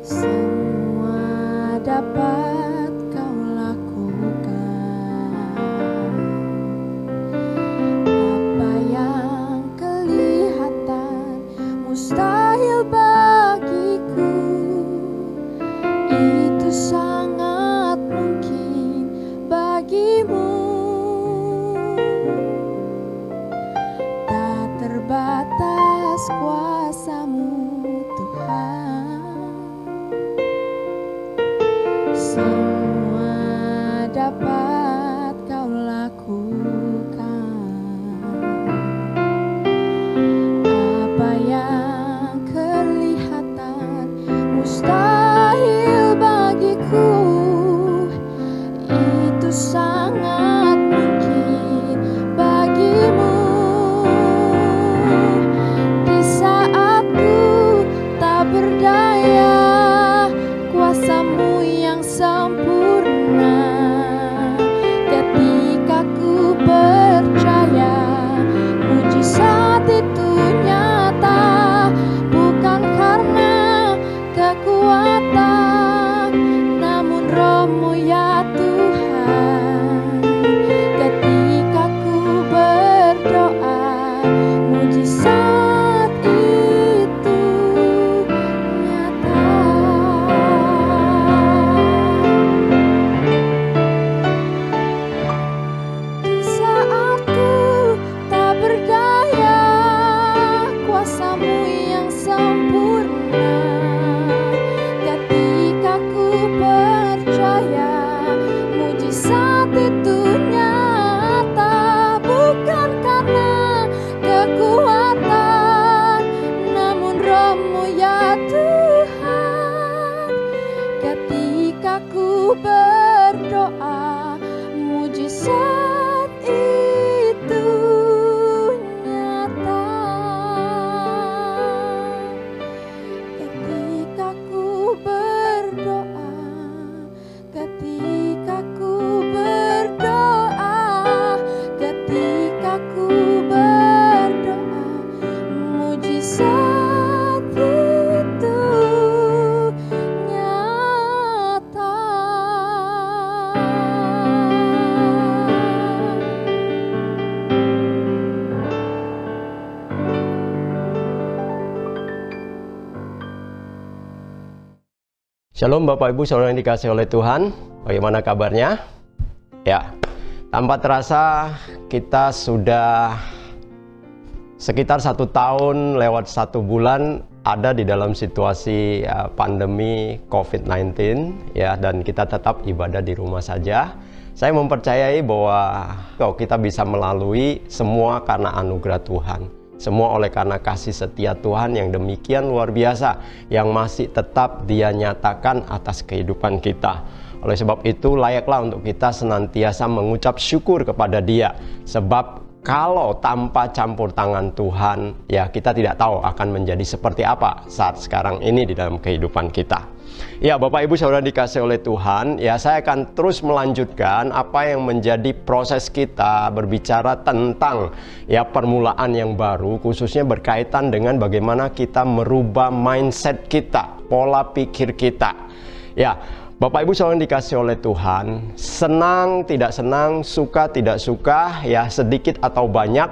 Semua dapat kau lakukan, apa yang kelihatan mustahil bagiku, itu sangat mungkin bagimu. Tak terbatas kuasa-Mu Tuhan. Semua dapat kau lakukan, apa yang kelihatan mustahil bagiku, itu sangat mungkin bagimu. Di saat ku tak berdaya, kuasa-Mu yang sempurna. Ketika ku percaya, mujizat itu nyata, bukan karena kekuatan, namun Roh-Mu ya Tuhan. Ketika ku berdoa, mujizat itu nyata. Di saat ku tak berdaya, kuasa-Mu yang sempurna. Ketika ku percaya, mujizat itu nyata, bukan karena kekuatan, namun Roh-Mu ya Tuhan. Ketika ku berdoa, mujizat itu nyata. Ketika ku berdoa, ketika ku berdoa, ketika ku berdoa, mujizat itu nyata. Shalom Bapak Ibu Saudara yang dikasihi oleh Tuhan, bagaimana kabarnya? Ya, tanpa terasa kita sudah sekitar 1 tahun lewat 1 bulan ada di dalam situasi pandemi COVID-19 ya, dan kita tetap ibadah di rumah saja. Saya mempercayai bahwa kita bisa melalui semua karena anugerah Tuhan. Semua oleh karena kasih setia Tuhan yang demikian luar biasa, yang masih tetap Dia nyatakan atas kehidupan kita. Oleh sebab itu layaklah untuk kita senantiasa mengucap syukur kepada Dia. Sebab kalau tanpa campur tangan Tuhan, ya kita tidak tahu akan menjadi seperti apa saat sekarang ini di dalam kehidupan kita. Ya Bapak Ibu Saudara dikasihi oleh Tuhan, ya saya akan terus melanjutkan apa yang menjadi proses kita berbicara tentang ya permulaan yang baru, khususnya berkaitan dengan bagaimana kita merubah mindset kita, pola pikir kita. Ya Bapak Ibu Saudara dikasihi oleh Tuhan, senang tidak senang, suka tidak suka, ya sedikit atau banyak,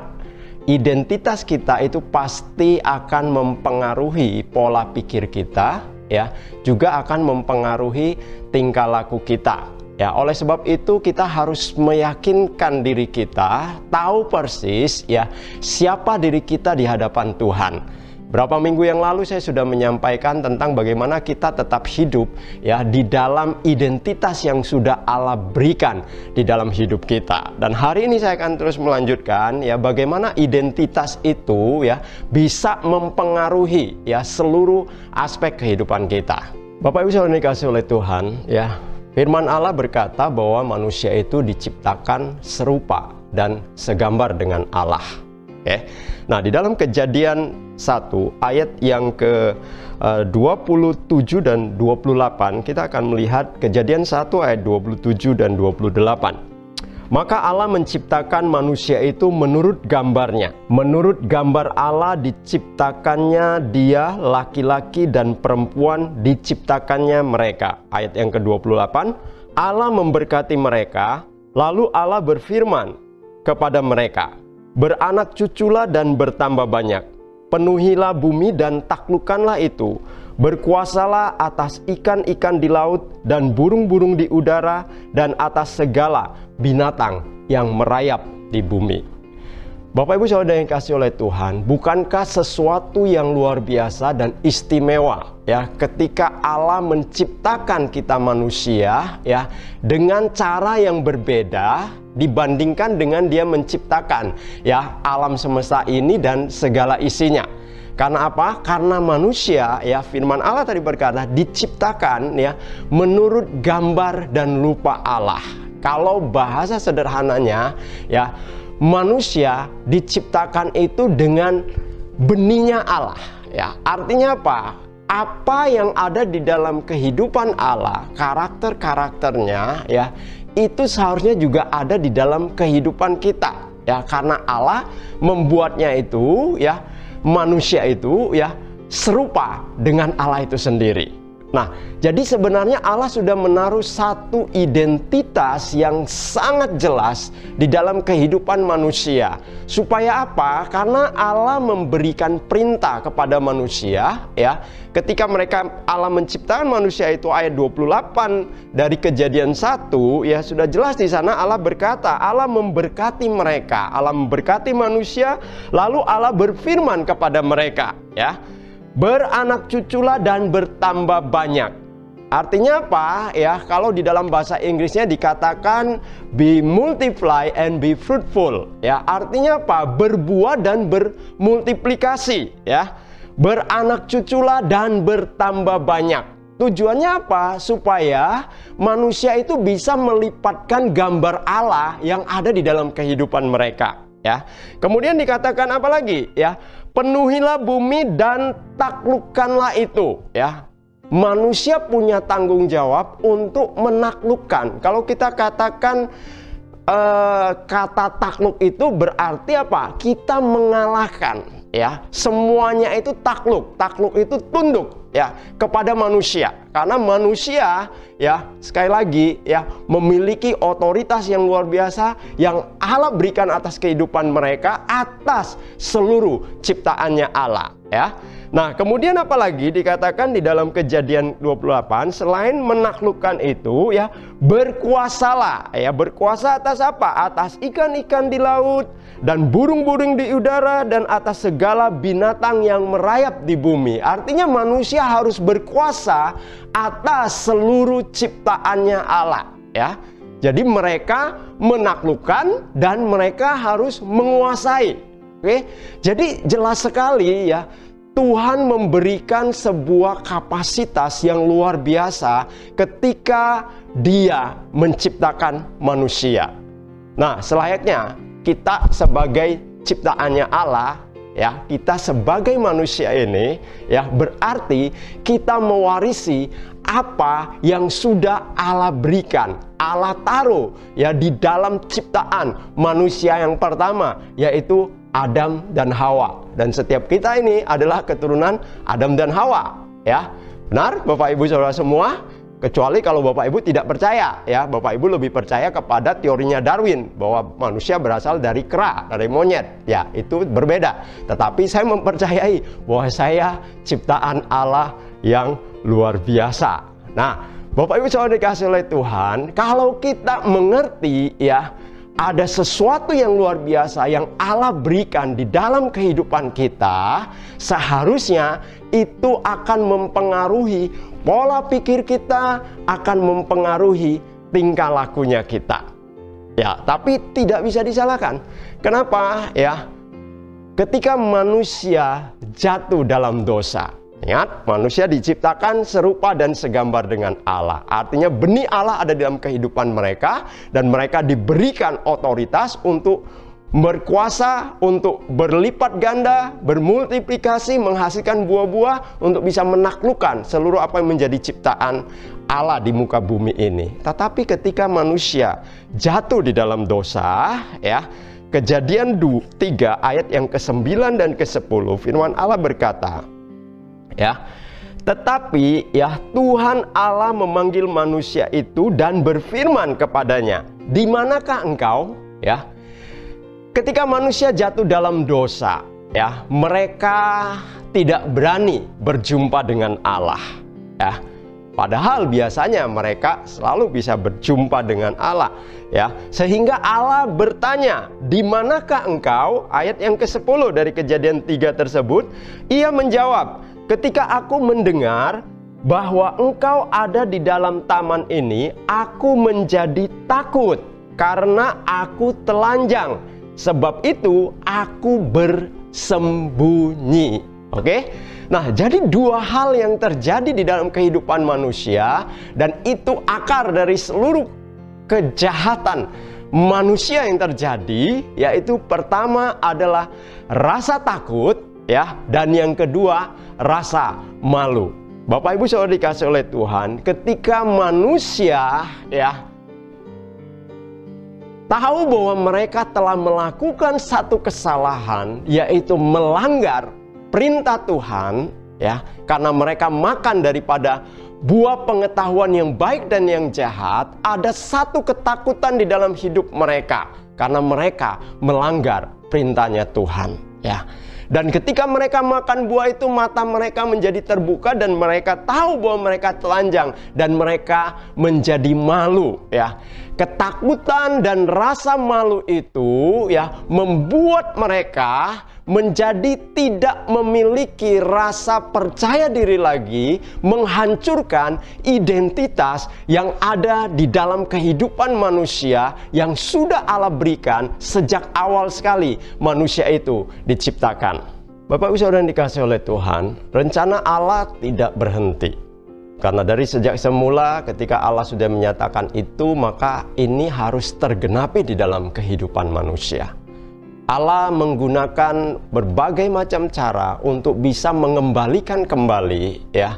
identitas kita itu pasti akan mempengaruhi pola pikir kita, ya, juga akan mempengaruhi tingkah laku kita. Ya, oleh sebab itu kita harus meyakinkan diri kita, tahu persis ya siapa diri kita di hadapan Tuhan. Berapa minggu yang lalu saya sudah menyampaikan tentang bagaimana kita tetap hidup ya di dalam identitas yang sudah Allah berikan di dalam hidup kita. Dan hari ini saya akan terus melanjutkan ya bagaimana identitas itu ya bisa mempengaruhi ya seluruh aspek kehidupan kita. Bapak Ibu Saudara dikasihi oleh Tuhan, ya firman Allah berkata bahwa manusia itu diciptakan serupa dan segambar dengan Allah. Oke. Nah, di dalam Kejadian 1 ayat yang ke 27 dan 28, kita akan melihat Kejadian 1 ayat 27 dan 28. Maka Allah menciptakan manusia itu menurut gambarnya. Menurut gambar Allah diciptakannya dia, laki-laki dan perempuan diciptakannya mereka. Ayat yang ke-28, Allah memberkati mereka, lalu Allah berfirman kepada mereka, beranak cuculah dan bertambah banyak, penuhilah bumi dan taklukkanlah itu, berkuasalah atas ikan-ikan di laut dan burung-burung di udara dan atas segala binatang yang merayap di bumi. Bapak Ibu Saudara yang kasih oleh Tuhan, bukankah sesuatu yang luar biasa dan istimewa ya ketika Allah menciptakan kita manusia ya dengan cara yang berbeda dibandingkan dengan Dia menciptakan ya alam semesta ini dan segala isinya. Karena apa? Karena manusia ya, firman Allah tadi berkata diciptakan ya menurut gambar dan rupa Allah. Kalau bahasa sederhananya ya, manusia diciptakan itu dengan benihnya Allah ya. Artinya apa? Apa yang ada di dalam kehidupan Allah, karakter-karakternya ya, itu seharusnya juga ada di dalam kehidupan kita ya, karena Allah membuatnya itu ya, manusia itu ya serupa dengan Allah itu sendiri. Nah, jadi sebenarnya Allah sudah menaruh satu identitas yang sangat jelas di dalam kehidupan manusia. Supaya apa? Karena Allah memberikan perintah kepada manusia ya. Ketika Allah menciptakan manusia itu ayat 28 dari Kejadian 1 ya, sudah jelas di sana Allah berkata, Allah memberkati mereka, Allah memberkati manusia, lalu Allah berfirman kepada mereka ya, beranak cuculah dan bertambah banyak. Artinya apa ya? Kalau di dalam bahasa Inggrisnya dikatakan be multiply and be fruitful ya. Artinya apa? Berbuah dan bermultiplikasi ya. Beranak cuculah dan bertambah banyak. Tujuannya apa? Supaya manusia itu bisa melipatkan gambar Allah yang ada di dalam kehidupan mereka ya. Kemudian dikatakan apa lagi ya? Penuhilah bumi dan taklukkanlah itu ya. Manusia punya tanggung jawab untuk menaklukkan. Kalau kita katakan kata takluk itu berarti apa? Kita mengalahkan ya. Semuanya itu takluk. Takluk itu tunduk ya kepada manusia. Karena manusia ya, sekali lagi ya, memiliki otoritas yang luar biasa yang Allah berikan atas kehidupan mereka, atas seluruh ciptaannya Allah ya. Nah, kemudian apalagi dikatakan di dalam Kejadian 28, selain menaklukkan itu ya, berkuasalah ya. Berkuasa atas apa? Atas ikan-ikan di laut dan burung-burung di udara dan atas segala binatang yang merayap di bumi. Artinya manusia harus berkuasa atas seluruh ciptaannya Allah ya. Jadi mereka menaklukkan dan mereka harus menguasai. Oke? Jadi jelas sekali ya, Tuhan memberikan sebuah kapasitas yang luar biasa ketika Dia menciptakan manusia. Nah, selayaknya kita sebagai ciptaannya Allah ya, kita sebagai manusia ini ya, berarti kita mewarisi apa yang sudah Allah berikan, Allah taruh ya di dalam ciptaan manusia yang pertama, yaitu Adam dan Hawa. Dan setiap kita ini adalah keturunan Adam dan Hawa ya. Benar Bapak Ibu Saudara semua? Kecuali kalau Bapak Ibu tidak percaya ya, Bapak Ibu lebih percaya kepada teorinya Darwin bahwa manusia berasal dari kera, dari monyet. Ya, itu berbeda. Tetapi saya mempercayai bahwa saya ciptaan Allah yang luar biasa. Nah, Bapak Ibu Saudara dikasih oleh Tuhan, kalau kita mengerti ya, ada sesuatu yang luar biasa yang Allah berikan di dalam kehidupan kita, seharusnya itu akan mempengaruhi pola pikir kita, akan mempengaruhi tingkah lakunya kita. Ya, tapi tidak bisa disalahkan. Kenapa? Ya, ketika manusia jatuh dalam dosa, ingat, manusia diciptakan serupa dan segambar dengan Allah. Artinya benih Allah ada dalam kehidupan mereka, dan mereka diberikan otoritas untuk berkuasa untuk berlipat ganda, bermultiplikasi, menghasilkan buah-buah untuk bisa menaklukkan seluruh apa yang menjadi ciptaan Allah di muka bumi ini. Tetapi ketika manusia jatuh di dalam dosa, ya, Kejadian 3 ayat yang ke-9 dan ke-10, firman Allah berkata, ya, tetapi ya Tuhan Allah memanggil manusia itu dan berfirman kepadanya, "Di manakah engkau?" Ya. Ketika manusia jatuh dalam dosa, ya, mereka tidak berani berjumpa dengan Allah, ya. Padahal biasanya mereka selalu bisa berjumpa dengan Allah, ya. Sehingga Allah bertanya, "Di manakah engkau?" Ayat yang ke-10 dari Kejadian 3 tersebut, ia menjawab, "Ketika aku mendengar bahwa engkau ada di dalam taman ini, aku menjadi takut karena aku telanjang. Sebab itu aku bersembunyi." Oke? Nah, jadi dua hal yang terjadi di dalam kehidupan manusia, dan itu akar dari seluruh kejahatan manusia yang terjadi, yaitu pertama adalah rasa takut, ya, dan yang kedua rasa malu. Bapak Ibu Saudara dikasih oleh Tuhan, ketika manusia, ya, tahu bahwa mereka telah melakukan satu kesalahan, yaitu melanggar perintah Tuhan, ya, karena mereka makan daripada buah pengetahuan yang baik dan yang jahat, ada satu ketakutan di dalam hidup mereka karena mereka melanggar perintahnya Tuhan, ya. Dan ketika mereka makan buah itu, mata mereka menjadi terbuka dan mereka tahu bahwa mereka telanjang dan mereka menjadi malu, ya. Ketakutan dan rasa malu itu, ya, membuat mereka menjadi tidak memiliki rasa percaya diri lagi, menghancurkan identitas yang ada di dalam kehidupan manusia yang sudah Allah berikan sejak awal sekali manusia itu diciptakan. Bapak Ibu Saudara yang dikasihi oleh Tuhan, rencana Allah tidak berhenti. Karena dari sejak semula ketika Allah sudah menyatakan itu, maka ini harus tergenapi di dalam kehidupan manusia. Allah menggunakan berbagai macam cara untuk bisa mengembalikan kembali, ya,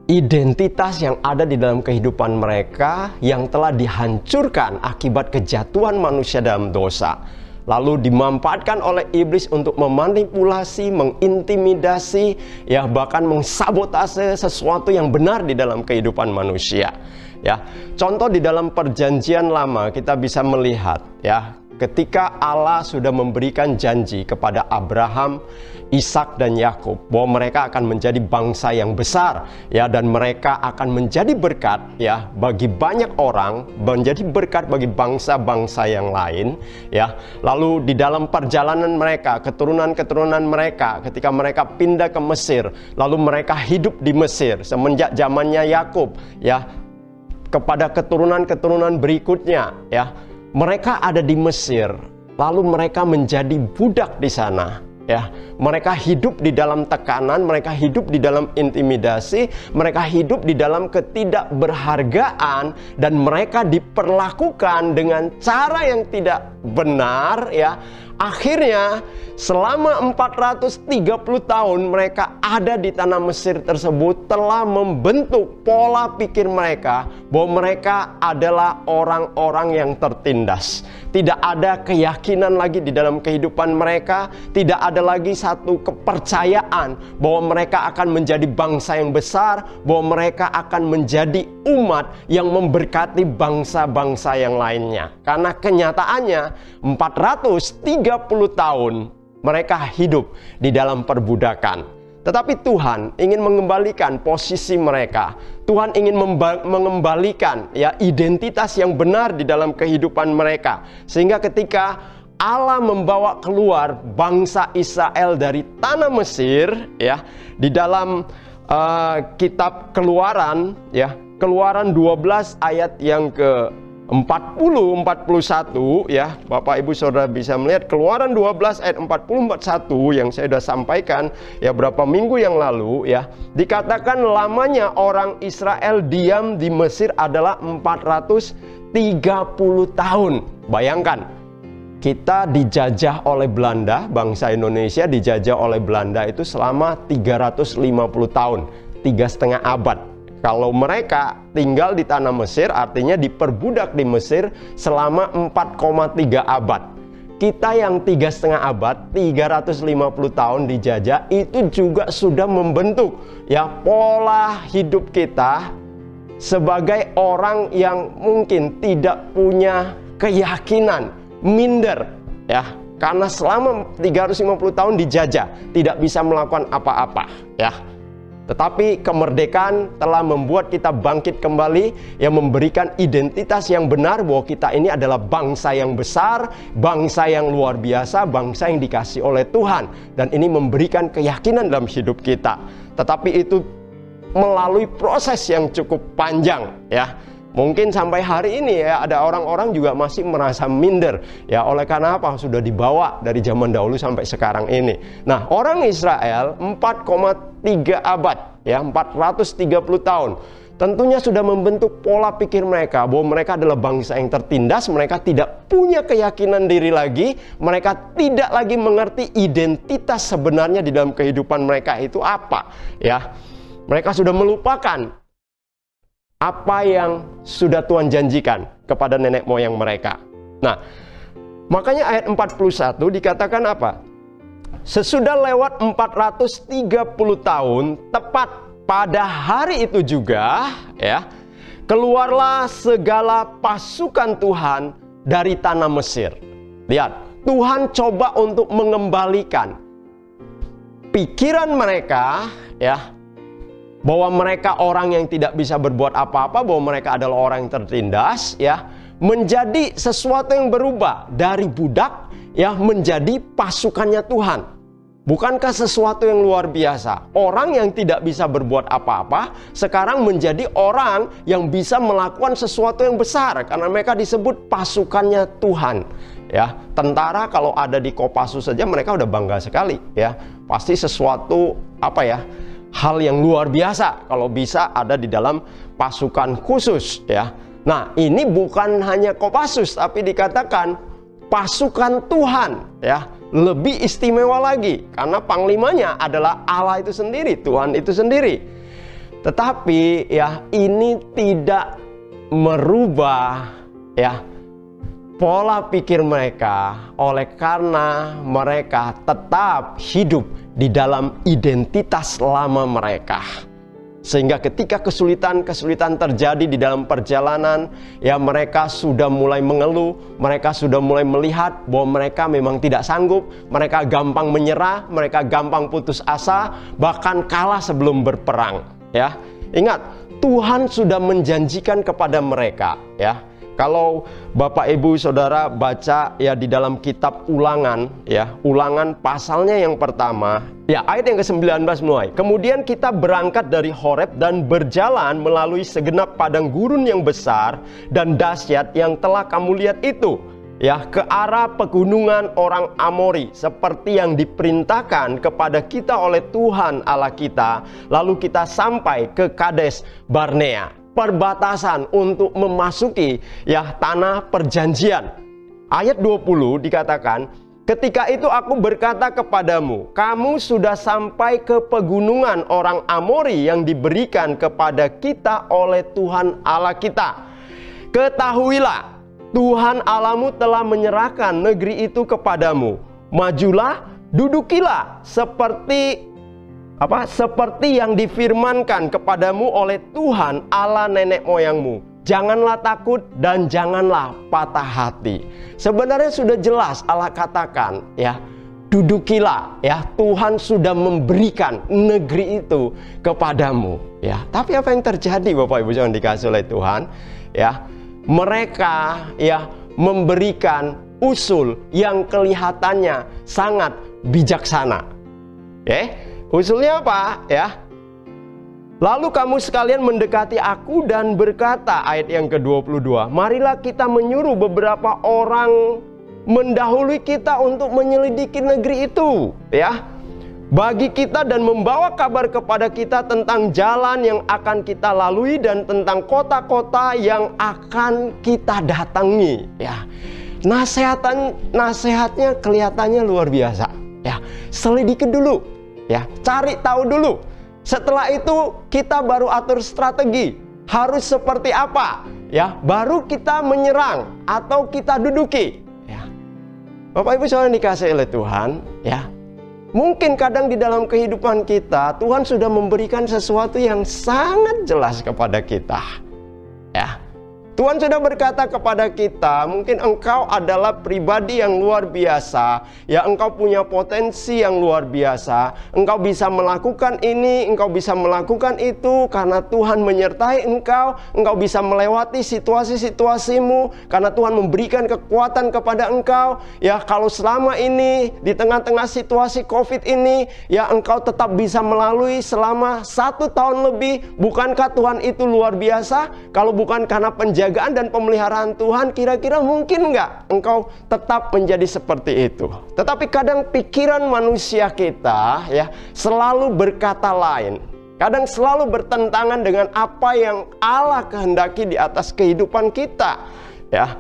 identitas yang ada di dalam kehidupan mereka yang telah dihancurkan akibat kejatuhan manusia dalam dosa, lalu dimanfaatkan oleh iblis untuk memanipulasi, mengintimidasi, ya, bahkan mengsabotase sesuatu yang benar di dalam kehidupan manusia, ya. Contoh di dalam Perjanjian Lama kita bisa melihat, ya, ketika Allah sudah memberikan janji kepada Abraham, Ishak dan Yakub bahwa mereka akan menjadi bangsa yang besar, ya, dan mereka akan menjadi berkat, ya, bagi banyak orang, menjadi berkat bagi bangsa-bangsa yang lain, ya. Lalu di dalam perjalanan mereka, keturunan-keturunan mereka, ketika mereka pindah ke Mesir, lalu mereka hidup di Mesir semenjak zamannya Yakub, ya, kepada keturunan-keturunan berikutnya, ya. Mereka ada di Mesir, lalu mereka menjadi budak di sana, ya. Mereka hidup di dalam tekanan, mereka hidup di dalam intimidasi, mereka hidup di dalam ketidakberhargaan, dan mereka diperlakukan dengan cara yang tidak benar, ya. Akhirnya selama 430 tahun mereka ada di tanah Mesir tersebut telah membentuk pola pikir mereka bahwa mereka adalah orang-orang yang tertindas. Tidak ada keyakinan lagi di dalam kehidupan mereka, tidak ada lagi satu kepercayaan bahwa mereka akan menjadi bangsa yang besar, bahwa mereka akan menjadi umat yang memberkati bangsa-bangsa yang lainnya. Karena kenyataannya 430 tahun mereka hidup di dalam perbudakan. Tetapi Tuhan ingin mengembalikan posisi mereka. Tuhan ingin mengembalikan, ya, identitas yang benar di dalam kehidupan mereka. Sehingga ketika Allah membawa keluar bangsa Israel dari tanah Mesir, ya, di dalam kitab Keluaran, ya, Keluaran 12 ayat yang ke-40-41, ya, Bapak Ibu Saudara bisa melihat Keluaran 12 ayat 40-41 yang saya sudah sampaikan, ya, berapa minggu yang lalu, ya. Dikatakan lamanya orang Israel diam di Mesir adalah 430 tahun. Bayangkan, kita dijajah oleh Belanda, bangsa Indonesia dijajah oleh Belanda itu selama 350 tahun, 3,5 abad. Kalau mereka tinggal di tanah Mesir, artinya diperbudak di Mesir selama 4,3 abad. Kita yang 3,5 abad, 350 tahun dijajah, itu juga sudah membentuk ya pola hidup kita sebagai orang yang mungkin tidak punya keyakinan, minder ya, karena selama 350 tahun dijajah, tidak bisa melakukan apa-apa ya. Tetapi kemerdekaan telah membuat kita bangkit kembali, yang memberikan identitas yang benar bahwa kita ini adalah bangsa yang besar, bangsa yang luar biasa, bangsa yang dikasih oleh Tuhan, dan ini memberikan keyakinan dalam hidup kita. Tetapi itu melalui proses yang cukup panjang ya. Mungkin sampai hari ini ya ada orang-orang juga masih merasa minder ya, oleh karena apa? Sudah dibawa dari zaman dahulu sampai sekarang ini. Nah, orang Israel 4,3 abad ya, 430 tahun tentunya sudah membentuk pola pikir mereka bahwa mereka adalah bangsa yang tertindas, mereka tidak punya keyakinan diri lagi, mereka tidak lagi mengerti identitas sebenarnya di dalam kehidupan mereka itu apa ya. Mereka sudah melupakan apa yang sudah Tuhan janjikan kepada nenek moyang mereka. Nah, makanya ayat 41 dikatakan apa? Sesudah lewat 430 tahun, tepat pada hari itu juga, ya, keluarlah segala pasukan Tuhan dari tanah Mesir. Lihat, Tuhan coba untuk mengembalikan pikiran mereka, ya, bahwa mereka orang yang tidak bisa berbuat apa-apa, bahwa mereka adalah orang yang tertindas, ya, menjadi sesuatu yang berubah dari budak, ya, menjadi pasukannya Tuhan. Bukankah sesuatu yang luar biasa? Orang yang tidak bisa berbuat apa-apa sekarang menjadi orang yang bisa melakukan sesuatu yang besar karena mereka disebut pasukannya Tuhan. Ya, tentara kalau ada di Kopassus saja mereka udah bangga sekali, ya. Pasti sesuatu apa ya? Hal yang luar biasa kalau bisa ada di dalam pasukan khusus ya. Nah, ini bukan hanya Kopassus tapi dikatakan pasukan Tuhan ya. Lebih istimewa lagi karena panglimanya adalah Allah itu sendiri, Tuhan itu sendiri. Tetapi ya ini tidak merubah ya pola pikir mereka, oleh karena mereka tetap hidup di dalam identitas lama mereka. Sehingga ketika kesulitan-kesulitan terjadi di dalam perjalanan, ya mereka sudah mulai mengeluh, mereka sudah mulai melihat bahwa mereka memang tidak sanggup, mereka gampang menyerah, mereka gampang putus asa, bahkan kalah sebelum berperang. Ya, ingat, Tuhan sudah menjanjikan kepada mereka, ya. Kalau Bapak Ibu Saudara baca ya di dalam kitab Ulangan ya, Ulangan pasalnya yang pertama, ya ayat yang ke-19 mulai. Kemudian kita berangkat dari Horeb dan berjalan melalui segenap padang gurun yang besar dan dahsyat yang telah kamu lihat itu, ya, ke arah pegunungan orang Amori seperti yang diperintahkan kepada kita oleh Tuhan Allah kita. Lalu kita sampai ke Kades Barnea, perbatasan untuk memasuki ya tanah perjanjian. Ayat 20 dikatakan, ketika itu aku berkata kepadamu, kamu sudah sampai ke pegunungan orang Amori yang diberikan kepada kita oleh Tuhan Allah kita. Ketahuilah, Tuhan Allahmu telah menyerahkan negeri itu kepadamu. Majulah, dudukilah seperti yang difirmankan kepadamu oleh Tuhan Allah nenek moyangmu. Janganlah takut dan janganlah patah hati. Sebenarnya sudah jelas Allah katakan ya, dudukilah ya, Tuhan sudah memberikan negeri itu kepadamu ya. Tapi apa yang terjadi Bapak Ibu yang dikasih oleh Tuhan ya? Mereka ya memberikan usul yang kelihatannya sangat bijaksana. Usulnya apa ya? Lalu kamu sekalian mendekati aku dan berkata, ayat yang ke-22, marilah kita menyuruh beberapa orang mendahului kita untuk menyelidiki negeri itu ya, bagi kita dan membawa kabar kepada kita tentang jalan yang akan kita lalui dan tentang kota-kota yang akan kita datangi ya. Nasihatnya kelihatannya luar biasa. Ya, selidiki dulu, ya, cari tahu dulu. Setelah itu kita baru atur strategi. Harus seperti apa? Ya, baru kita menyerang atau kita duduki. Ya. Bapak Ibu Saudara yang dikasihi oleh Tuhan, ya. Mungkin kadang di dalam kehidupan kita Tuhan sudah memberikan sesuatu yang sangat jelas kepada kita. Ya. Tuhan sudah berkata kepada kita, mungkin engkau adalah pribadi yang luar biasa, ya, engkau punya potensi yang luar biasa, engkau bisa melakukan ini, engkau bisa melakukan itu karena Tuhan menyertai engkau bisa melewati situasi-situasimu karena Tuhan memberikan kekuatan kepada engkau. Ya, kalau selama ini di tengah-tengah situasi COVID ini, ya, engkau tetap bisa melalui selama 1 tahun lebih. Bukankah Tuhan itu luar biasa? Kalau bukan karena penjagaan dan pemeliharaan Tuhan, kira-kira mungkin nggak engkau tetap menjadi seperti itu? Tetapi kadang pikiran manusia kita, ya, selalu berkata lain. Kadang selalu bertentangan dengan apa yang Allah kehendaki di atas kehidupan kita. Ya,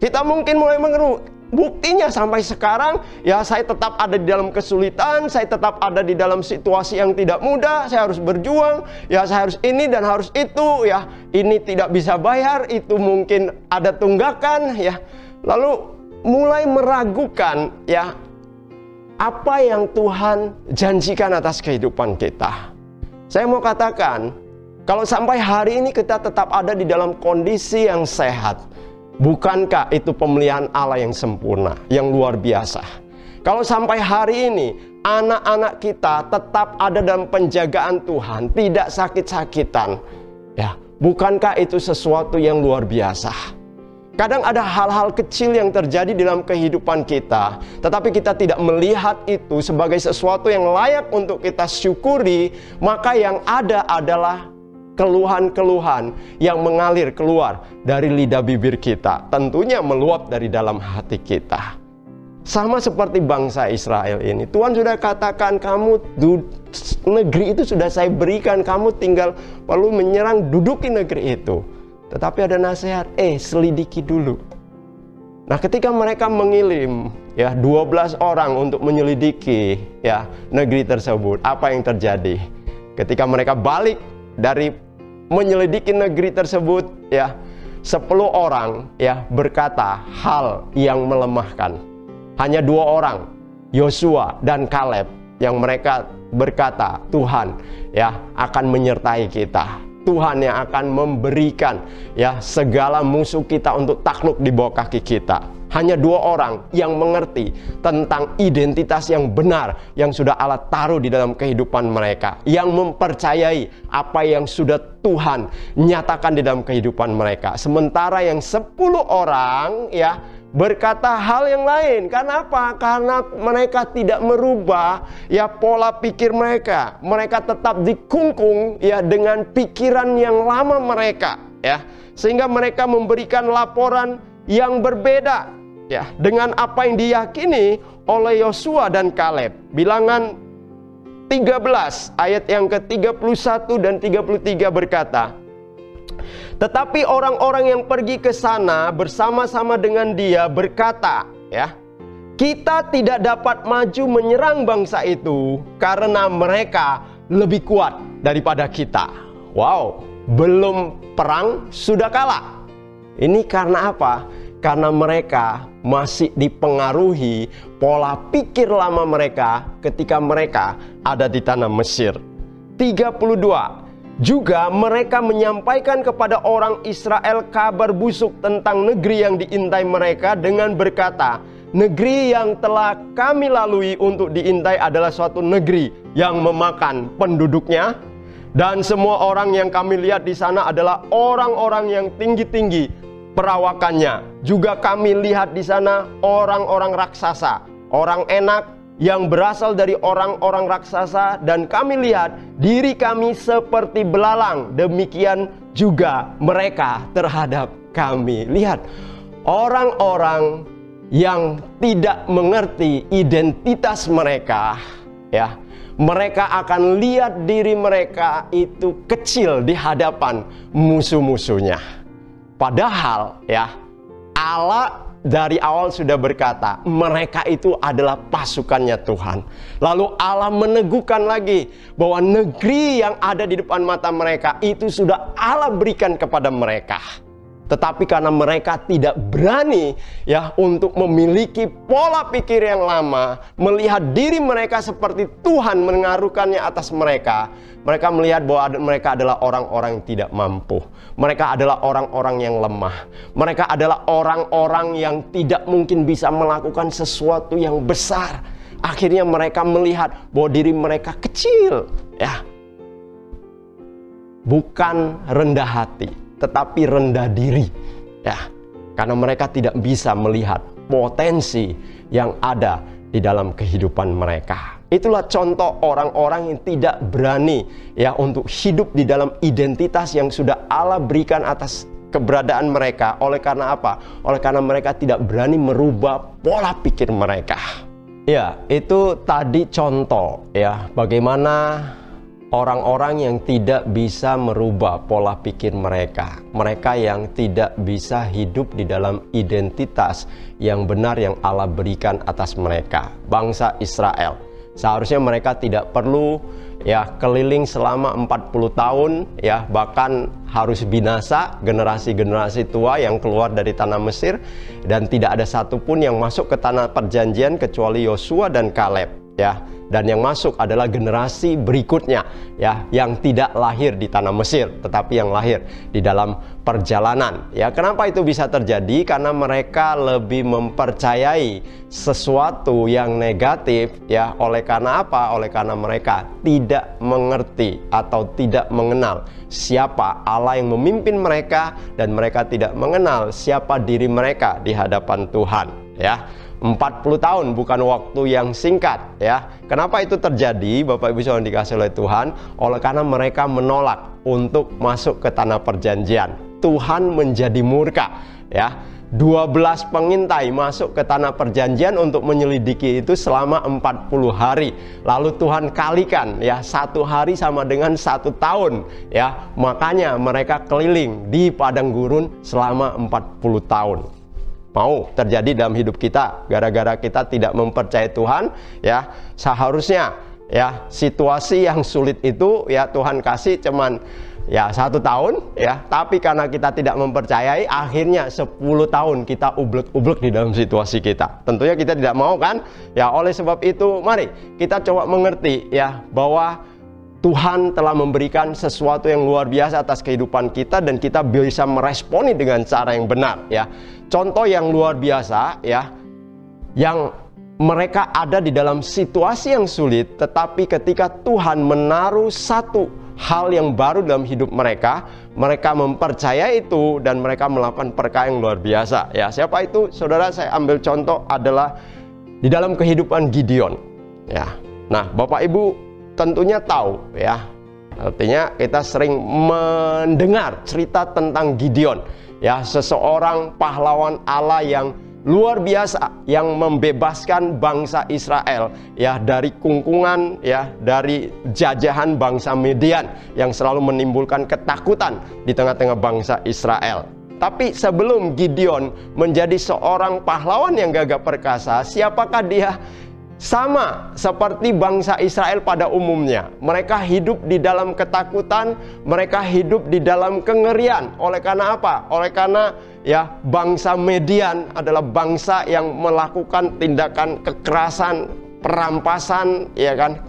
kita mungkin mulai mengeluh. Buktinya sampai sekarang, ya, saya tetap ada di dalam kesulitan, saya tetap ada di dalam situasi yang tidak mudah, saya harus berjuang, ya, saya harus ini dan harus itu, ya, ini tidak bisa bayar, itu mungkin ada tunggakan, ya. Lalu mulai meragukan, ya, apa yang Tuhan janjikan atas kehidupan kita. Saya mau katakan, kalau sampai hari ini kita tetap ada di dalam kondisi yang sehat, bukankah itu pemeliharaan Allah yang sempurna, yang luar biasa? Kalau sampai hari ini anak-anak kita tetap ada dalam penjagaan Tuhan, tidak sakit-sakitan, ya, bukankah itu sesuatu yang luar biasa? Kadang ada hal-hal kecil yang terjadi dalam kehidupan kita, tetapi kita tidak melihat itu sebagai sesuatu yang layak untuk kita syukuri, maka yang ada adalah keluhan-keluhan yang mengalir keluar dari lidah bibir kita, tentunya meluap dari dalam hati kita. Sama seperti bangsa Israel ini, Tuhan sudah katakan, kamu negeri itu sudah saya berikan, kamu tinggal perlu menyerang, duduki negeri itu. Tetapi ada nasihat, selidiki dulu. Nah, ketika mereka mengirim, ya, 12 orang untuk menyelidiki, ya, negeri tersebut, apa yang terjadi? Ketika mereka balik dari menyelidiki negeri tersebut, ya, 10 orang, ya, berkata hal yang melemahkan. Hanya 2 orang, Yosua dan Kaleb, yang mereka berkata, Tuhan, ya, akan menyertai kita. Tuhan yang akan memberikan, ya, segala musuh kita untuk takluk di bawah kaki kita. Hanya 2 orang yang mengerti tentang identitas yang benar yang sudah Allah taruh di dalam kehidupan mereka, yang mempercayai apa yang sudah Tuhan nyatakan di dalam kehidupan mereka. Sementara yang 10 orang, ya, berkata hal yang lain. Karena apa? Karena mereka tidak merubah, ya, pola pikir mereka. Mereka tetap dikungkung, ya, dengan pikiran yang lama mereka, ya, sehingga mereka memberikan laporan yang berbeda, ya, dengan apa yang diyakini oleh Yosua dan Kaleb. Bilangan 13 ayat yang ke-31 dan 33 berkata, tetapi orang-orang yang pergi ke sana bersama-sama dengan dia berkata, ya, kita tidak dapat maju menyerang bangsa itu karena mereka lebih kuat daripada kita. Wow, belum perang sudah kalah. Ini karena apa? Karena mereka masih dipengaruhi pola pikir lama mereka ketika mereka ada di tanah Mesir. 32. Juga mereka menyampaikan kepada orang Israel kabar busuk tentang negeri yang diintai mereka dengan berkata, negeri yang telah kami lalui untuk diintai adalah suatu negeri yang memakan penduduknya, dan semua orang yang kami lihat di sana adalah orang-orang yang tinggi-tinggi perawakannya. Juga kami lihat di sana orang-orang raksasa, orang enak yang berasal dari orang-orang raksasa, dan kami lihat diri kami seperti belalang, demikian juga mereka terhadap kami. Lihat, orang-orang yang tidak mengerti identitas mereka, ya, mereka akan lihat diri mereka itu kecil di hadapan musuh-musuhnya. Padahal, ya, Allah dari awal sudah berkata, mereka itu adalah pasukannya Tuhan. Lalu Allah meneguhkan lagi bahwa negeri yang ada di depan mata mereka itu sudah Allah berikan kepada mereka. Tetapi karena mereka tidak berani ya untuk memiliki pola pikir yang lama, melihat diri mereka seperti Tuhan mengaruhkannya atas mereka, mereka melihat bahwa mereka adalah orang-orang yang tidak mampu. Mereka adalah orang-orang yang lemah. Mereka adalah orang-orang yang tidak mungkin bisa melakukan sesuatu yang besar. Akhirnya mereka melihat bahwa diri mereka kecil, ya. Bukan rendah hati, tetapi rendah diri, ya, karena mereka tidak bisa melihat potensi yang ada di dalam kehidupan mereka. Itulah contoh orang-orang yang tidak berani ya untuk hidup di dalam identitas yang sudah Allah berikan atas keberadaan mereka. Oleh karena apa? Oleh karena mereka tidak berani merubah pola pikir mereka. Ya, itu tadi contoh ya bagaimana orang-orang yang tidak bisa merubah pola pikir mereka. Mereka yang tidak bisa hidup di dalam identitas yang benar yang Allah berikan atas mereka. Bangsa Israel. Seharusnya mereka tidak perlu ya keliling selama 40 tahun ya, bahkan harus binasa generasi-generasi tua yang keluar dari tanah Mesir, dan tidak ada satupun yang masuk ke tanah perjanjian kecuali Yosua dan Kaleb ya. Dan yang masuk adalah generasi berikutnya ya, yang tidak lahir di tanah Mesir tetapi yang lahir di dalam perjalanan. Ya, kenapa itu bisa terjadi? Karena mereka lebih mempercayai sesuatu yang negatif ya. Oleh karena apa? Oleh karena mereka tidak mengerti atau tidak mengenal siapa Allah yang memimpin mereka, dan mereka tidak mengenal siapa diri mereka di hadapan Tuhan ya. 40 tahun bukan waktu yang singkat ya. Kenapa itu terjadi Bapak Ibu Saudara dikasih oleh Tuhan? Oleh karena mereka menolak untuk masuk ke tanah perjanjian. Tuhan menjadi murka ya. 12 pengintai masuk ke tanah perjanjian untuk menyelidiki itu selama 40 hari. Lalu Tuhan kalikan ya, 1 hari sama dengan 1 tahun ya. Makanya mereka keliling di padang gurun selama 40 tahun. Mau terjadi dalam hidup kita gara-gara kita tidak mempercayai Tuhan ya. Seharusnya ya situasi yang sulit itu ya Tuhan kasih cuman ya 1 tahun ya, tapi karena kita tidak mempercayai akhirnya 10 tahun kita ublek-ublek di dalam situasi kita. Tentunya kita tidak mau kan ya. Oleh sebab itu mari kita coba mengerti ya bahwa Tuhan telah memberikan sesuatu yang luar biasa atas kehidupan kita, dan kita bisa meresponi dengan cara yang benar ya. Contoh yang luar biasa ya, yang mereka ada di dalam situasi yang sulit, tetapi ketika Tuhan menaruh satu hal yang baru dalam hidup mereka, mereka mempercayai itu dan mereka melakukan perkara yang luar biasa ya. Siapa itu? Saudara, saya ambil contoh adalah di dalam kehidupan Gideon ya. Nah, Bapak Ibu tentunya tahu ya, artinya kita sering mendengar cerita tentang Gideon ya, seseorang pahlawan Allah yang luar biasa yang membebaskan bangsa Israel ya dari kungkungan ya, dari jajahan bangsa Midian yang selalu menimbulkan ketakutan di tengah-tengah bangsa Israel. Tapi sebelum Gideon menjadi seorang pahlawan yang gagah perkasa, siapakah dia? Sama seperti bangsa Israel pada umumnya. Mereka hidup di dalam ketakutan, mereka hidup di dalam kengerian. Oleh karena apa? Oleh karena ya bangsa Midian adalah bangsa yang melakukan tindakan kekerasan, perampasan, ya kan,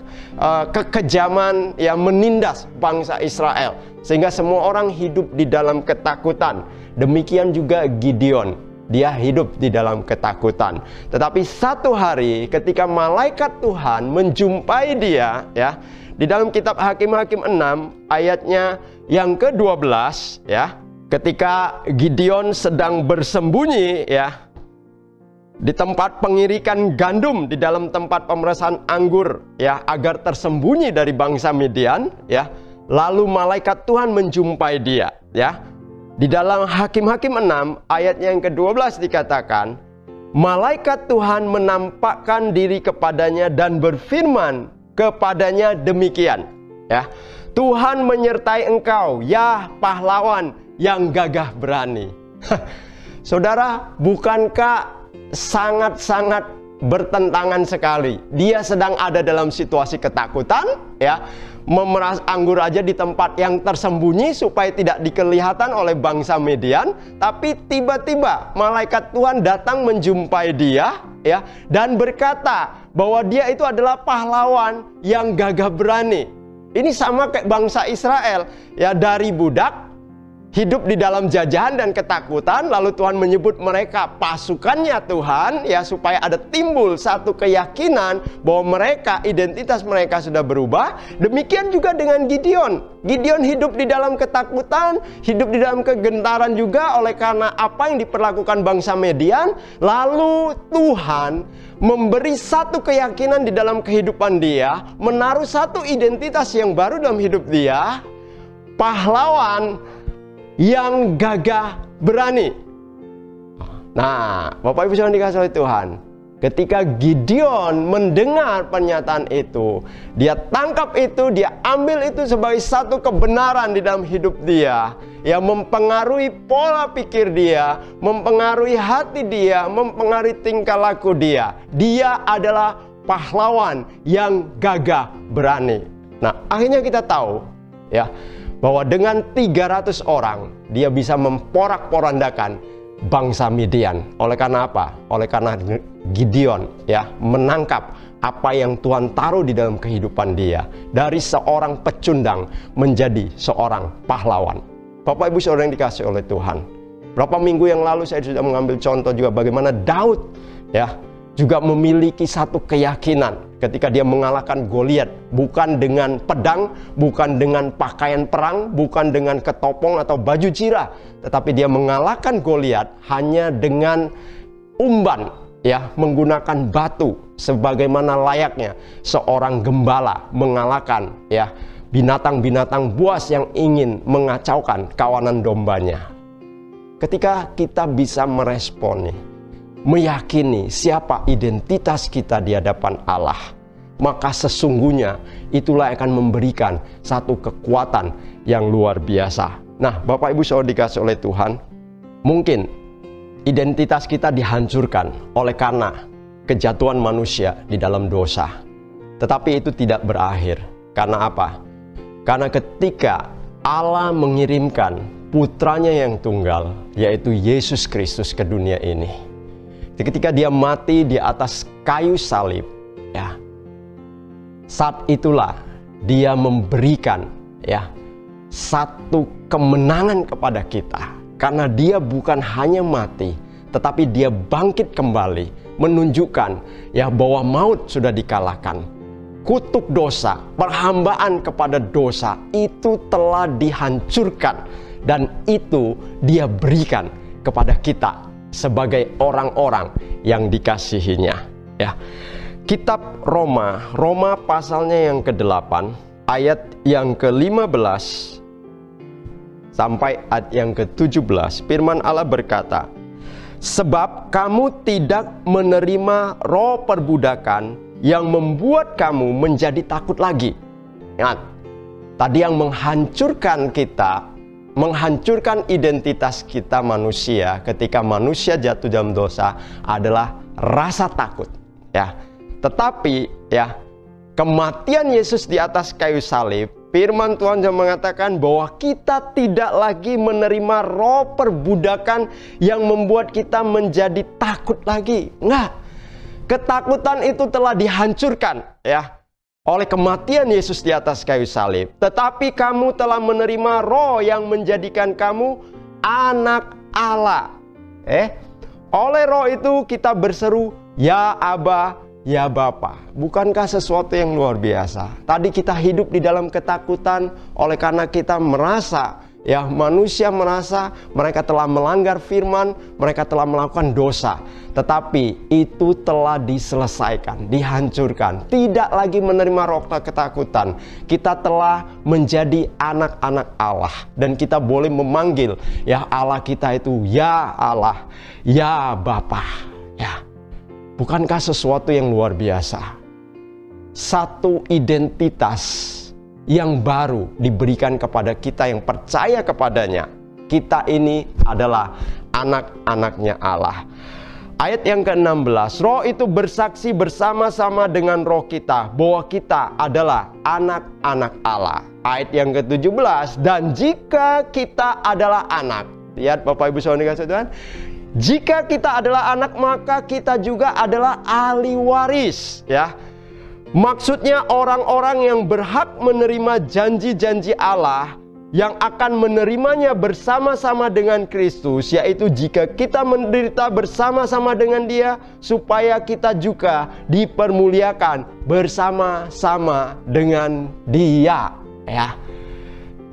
kekejaman, ya, menindas bangsa Israel, sehingga semua orang hidup di dalam ketakutan. Demikian juga Gideon, dia hidup di dalam ketakutan. Tetapi satu hari ketika malaikat Tuhan menjumpai dia ya, di dalam kitab Hakim-Hakim 6 ayatnya yang ke-12 ya, ketika Gideon sedang bersembunyi ya di tempat pengirikan gandum di dalam tempat pemerasan anggur ya, agar tersembunyi dari bangsa Midian ya, lalu malaikat Tuhan menjumpai dia ya. Di dalam Hakim-Hakim 6 ayatnya yang ke-12 dikatakan, malaikat Tuhan menampakkan diri kepadanya dan berfirman kepadanya demikian ya, Tuhan menyertai engkau ya pahlawan yang gagah berani. Saudara, bukankah sangat-sangat bertentangan sekali? Dia sedang ada dalam situasi ketakutan, ya, memeras anggur aja di tempat yang tersembunyi supaya tidak dikelihatan oleh bangsa Midian. Tapi tiba-tiba malaikat Tuhan datang menjumpai dia, ya, dan berkata bahwa dia itu adalah pahlawan yang gagah berani. Ini sama kayak bangsa Israel, ya, dari budak hidup di dalam jajahan dan ketakutan, lalu Tuhan menyebut mereka pasukannya Tuhan, ya, supaya ada timbul satu keyakinan bahwa mereka, identitas mereka sudah berubah. Demikian juga dengan Gideon. Gideon hidup di dalam ketakutan, hidup di dalam kegentaran juga oleh karena apa yang diperlakukan bangsa Midian. Lalu Tuhan memberi satu keyakinan di dalam kehidupan dia, menaruh satu identitas yang baru dalam hidup dia, pahlawan yang gagah berani. Nah, Bapak Ibu saudara dikasihi oleh Tuhan, ketika Gideon mendengar pernyataan itu, dia tangkap itu, dia ambil itu sebagai satu kebenaran di dalam hidup dia, yang mempengaruhi pola pikir dia, mempengaruhi hati dia, mempengaruhi tingkah laku dia. Dia adalah pahlawan yang gagah berani. Nah, akhirnya kita tahu, ya, bahwa dengan 300 orang dia bisa memporak-porandakan bangsa Midian. Oleh karena apa? Oleh karena Gideon, ya, menangkap apa yang Tuhan taruh di dalam kehidupan dia, dari seorang pecundang menjadi seorang pahlawan. Bapak Ibu saudara yang dikasihi oleh Tuhan, berapa minggu yang lalu saya sudah mengambil contoh juga bagaimana Daud, ya, juga memiliki satu keyakinan ketika dia mengalahkan Goliat, bukan dengan pedang, bukan dengan pakaian perang, bukan dengan ketopong atau baju jirah, tetapi dia mengalahkan Goliat hanya dengan umban, ya, menggunakan batu, sebagaimana layaknya seorang gembala mengalahkan, ya, binatang-binatang buas yang ingin mengacaukan kawanan dombanya. Ketika kita bisa meresponi, meyakini siapa identitas kita di hadapan Allah, maka sesungguhnya itulah yang akan memberikan satu kekuatan yang luar biasa. Nah, Bapak Ibu saudara dikasihi oleh Tuhan, mungkin identitas kita dihancurkan oleh karena kejatuhan manusia di dalam dosa. Tetapi itu tidak berakhir. Karena apa? Karena ketika Allah mengirimkan putranya yang tunggal, yaitu Yesus Kristus, ke dunia ini, ketika dia mati di atas kayu salib, ya, saat itulah dia memberikan, ya, satu kemenangan kepada kita. Karena dia bukan hanya mati, tetapi dia bangkit kembali, menunjukkan, ya, bahwa maut sudah dikalahkan. Kutuk dosa, perhambaan kepada dosa itu telah dihancurkan, dan itu dia berikan kepada kita sebagai orang-orang yang dikasihinya, ya. Kitab Roma pasalnya yang ke-8 ayat yang ke-15 sampai ayat yang ke-17, firman Allah berkata, "Sebab kamu tidak menerima roh perbudakan yang membuat kamu menjadi takut lagi." Ingat, tadi yang menghancurkan kita, menghancurkan identitas kita manusia ketika manusia jatuh dalam dosa adalah rasa takut, ya. Tetapi, ya, kematian Yesus di atas kayu salib, firman Tuhan yang mengatakan bahwa kita tidak lagi menerima roh perbudakan yang membuat kita menjadi takut lagi. Enggak. Ketakutan itu telah dihancurkan, ya, oleh kematian Yesus di atas kayu salib. Tetapi kamu telah menerima roh yang menjadikan kamu anak Allah. Oleh roh itu kita berseru, "Ya Aba, ya Bapa." Bukankah sesuatu yang luar biasa? Tadi kita hidup di dalam ketakutan oleh karena kita merasa, ya, manusia merasa mereka telah melanggar firman, mereka telah melakukan dosa. Tetapi itu telah diselesaikan, dihancurkan. Tidak lagi menerima roh ketakutan. Kita telah menjadi anak-anak Allah. Dan kita boleh memanggil, ya, Allah kita itu, ya Allah, ya Bapa, ya. Bukankah sesuatu yang luar biasa? Satu identitas yang baru diberikan kepada kita yang percaya kepadanya. kita ini adalah anak-anaknya Allah. Ayat yang ke-16, roh itu bersaksi bersama-sama dengan roh kita bahwa kita adalah anak-anak Allah. Ayat yang ke-17, dan jika kita adalah anak, lihat Bapak Ibu Saudara dikasih Tuhan, jika kita adalah anak maka kita juga adalah ahli waris, ya. Maksudnya orang-orang yang berhak menerima janji-janji Allah yang akan menerimanya bersama-sama dengan Kristus, yaitu jika kita menderita bersama-sama dengan Dia, supaya kita juga dipermuliakan bersama-sama dengan Dia, ya.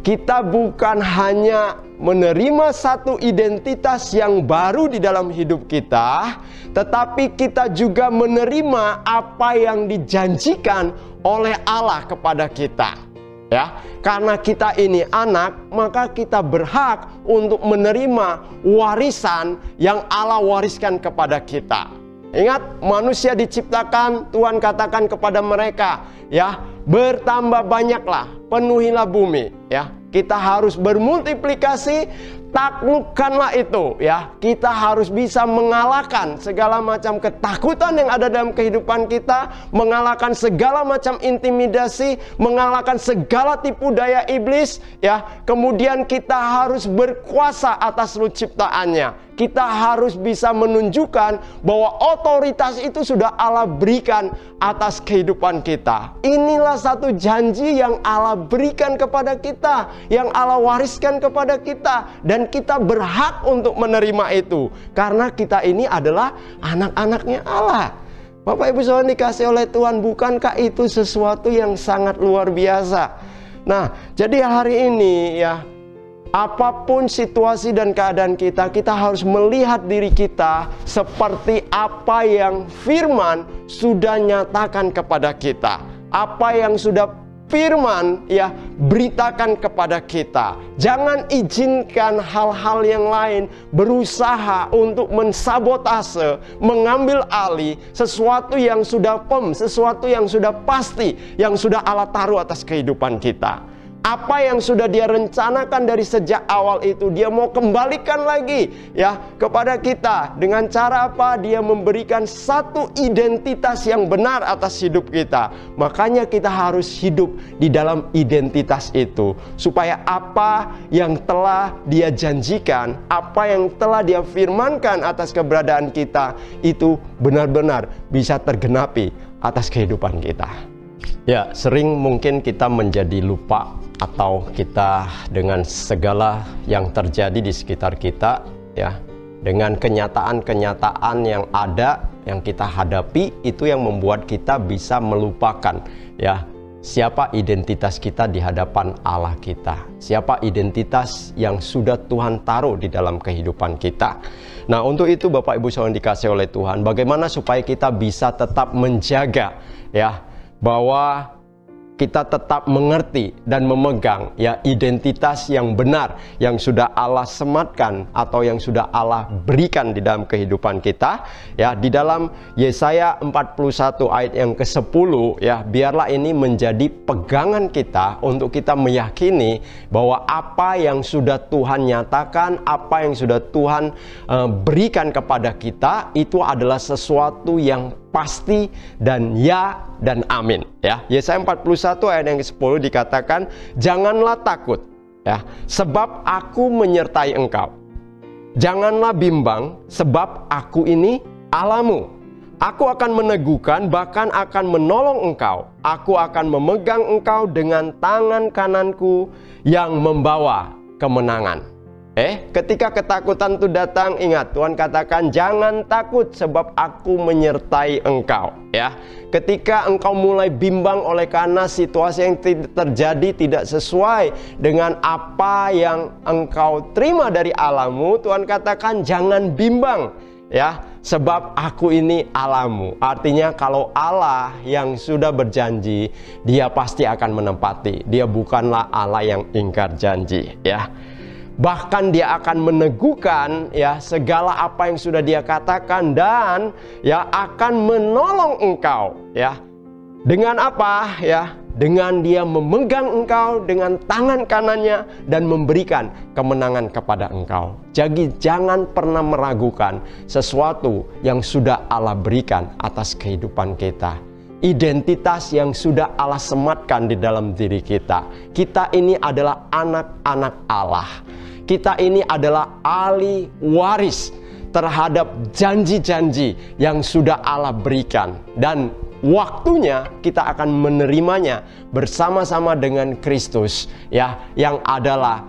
Kita bukan hanya menerima satu identitas yang baru di dalam hidup kita, tetapi kita juga menerima apa yang dijanjikan oleh Allah kepada kita. Ya, karena kita ini anak, maka kita berhak untuk menerima warisan yang Allah wariskan kepada kita. Ingat, manusia diciptakan, Tuhan katakan kepada mereka, ya, bertambah banyaklah, penuhilah bumi, ya. Kita harus bermultiplikasi, taklukkanlah itu, ya. Kita harus bisa mengalahkan segala macam ketakutan yang ada dalam kehidupan kita, mengalahkan segala macam intimidasi, mengalahkan segala tipu daya iblis, ya. Kemudian kita harus berkuasa atas seluruh ciptaannya. Kita harus bisa menunjukkan bahwa otoritas itu sudah Allah berikan atas kehidupan kita. Inilah satu janji yang Allah berikan kepada kita, yang Allah wariskan kepada kita, dan kita berhak untuk menerima itu karena kita ini adalah anak-anaknya Allah. Bapak Ibu Saudara dikasih oleh Tuhan, bukankah itu sesuatu yang sangat luar biasa? Nah, jadi hari ini, ya, apapun situasi dan keadaan kita, kita harus melihat diri kita seperti apa yang firman sudah nyatakan kepada kita. Apa yang sudah firman, ya, beritakan kepada kita. Jangan izinkan hal-hal yang lain berusaha untuk mensabotase, mengambil alih sesuatu yang sudah sesuatu yang sudah pasti, yang sudah Allah taruh atas kehidupan kita. Apa yang sudah Dia rencanakan dari sejak awal itu, Dia mau kembalikan lagi, ya, kepada kita. Dengan cara apa? Dia memberikan satu identitas yang benar atas hidup kita. Makanya kita harus hidup di dalam identitas itu, supaya apa yang telah Dia janjikan, apa yang telah Dia firmankan atas keberadaan kita, itu benar-benar bisa tergenapi atas kehidupan kita. Ya, sering mungkin kita menjadi lupa, atau kita dengan segala yang terjadi di sekitar kita, ya, dengan kenyataan-kenyataan yang ada, yang kita hadapi, itu yang membuat kita bisa melupakan, ya, siapa identitas kita di hadapan Allah kita, siapa identitas yang sudah Tuhan taruh di dalam kehidupan kita. Nah, untuk itu Bapak Ibu Saudara dikasih oleh Tuhan, bagaimana supaya kita bisa tetap menjaga, ya, bahwa kita tetap mengerti dan memegang, ya, identitas yang benar yang sudah Allah sematkan atau yang sudah Allah berikan di dalam kehidupan kita, ya. Di dalam Yesaya 41 ayat yang ke-10, ya, biarlah ini menjadi pegangan kita untuk kita meyakini bahwa apa yang sudah Tuhan nyatakan, apa yang sudah Tuhan berikan kepada kita, itu adalah sesuatu yang pasti dan ya dan amin, ya. Yesaya 41 ayat yang ke-10 dikatakan, janganlah takut, ya, sebab aku menyertai engkau. Janganlah bimbang, sebab aku ini Allahmu. Aku akan meneguhkan, bahkan akan menolong engkau. Aku akan memegang engkau dengan tangan kananku yang membawa kemenangan. Ketika ketakutan itu datang, ingat, Tuhan katakan jangan takut sebab aku menyertai engkau, ya. Ketika engkau mulai bimbang oleh karena situasi yang terjadi tidak sesuai dengan apa yang engkau terima dari Allahmu, Tuhan katakan jangan bimbang, ya, sebab aku ini Allahmu. Artinya kalau Allah yang sudah berjanji, Dia pasti akan menepati. Dia bukanlah Allah yang ingkar janji, ya. Bahkan Dia akan meneguhkan, ya, segala apa yang sudah Dia katakan, dan, ya, akan menolong engkau, ya. Dengan apa, ya? dengan dia memegang engkau dengan tangan kanannya dan memberikan kemenangan kepada engkau. Jadi jangan pernah meragukan sesuatu yang sudah Allah berikan atas kehidupan kita. Identitas yang sudah Allah sematkan di dalam diri kita. Kita ini adalah anak-anak Allah. Kita ini adalah ahli waris terhadap janji-janji yang sudah Allah berikan. Dan waktunya kita akan menerimanya bersama-sama dengan Kristus, ya, yang adalah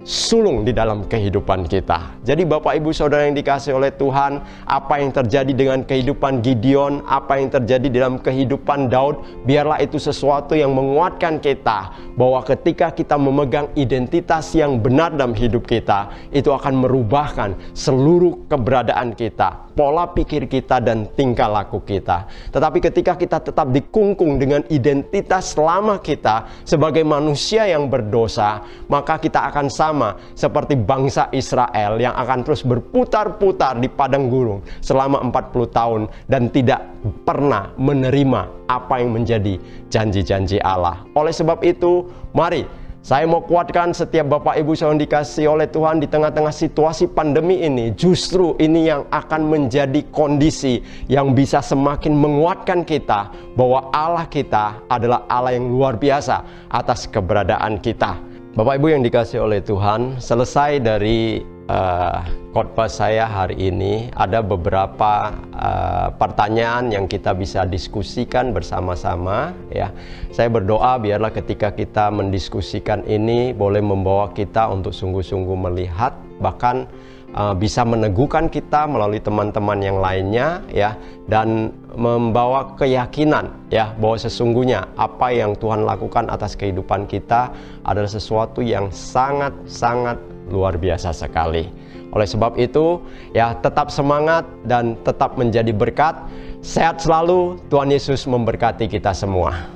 sulung di dalam kehidupan kita. Jadi Bapak Ibu Saudara yang dikasihi oleh Tuhan, apa yang terjadi dengan kehidupan Gideon, apa yang terjadi dalam kehidupan Daud, biarlah itu sesuatu yang menguatkan kita bahwa ketika kita memegang identitas yang benar dalam hidup kita, itu akan merubahkan seluruh keberadaan kita, pola pikir kita dan tingkah laku kita. Tetapi ketika kita tetap dikungkung dengan identitas lama kita sebagai manusia yang berdosa, maka kita akan sama seperti bangsa Israel yang akan terus berputar-putar di padang gurun selama 40 tahun dan tidak pernah menerima apa yang menjadi janji-janji Allah. Oleh sebab itu, mari saya mau kuatkan setiap Bapak Ibu yang dikasihi oleh Tuhan di tengah-tengah situasi pandemi ini. Justru ini yang akan menjadi kondisi yang bisa semakin menguatkan kita bahwa Allah kita adalah Allah yang luar biasa atas keberadaan kita. Bapak Ibu yang dikasihi oleh Tuhan, selesai dari khotbah saya hari ini, ada beberapa pertanyaan yang kita bisa diskusikan bersama-sama, ya. Saya berdoa biarlah ketika kita mendiskusikan ini boleh membawa kita untuk sungguh-sungguh melihat, bahkan bisa meneguhkan kita melalui teman-teman yang lainnya, ya, dan membawa keyakinan, ya, bahwa sesungguhnya apa yang Tuhan lakukan atas kehidupan kita adalah sesuatu yang sangat-sangat luar biasa sekali. Oleh sebab itu, ya, tetap semangat dan tetap menjadi berkat. Sehat selalu, Tuhan Yesus memberkati kita semua.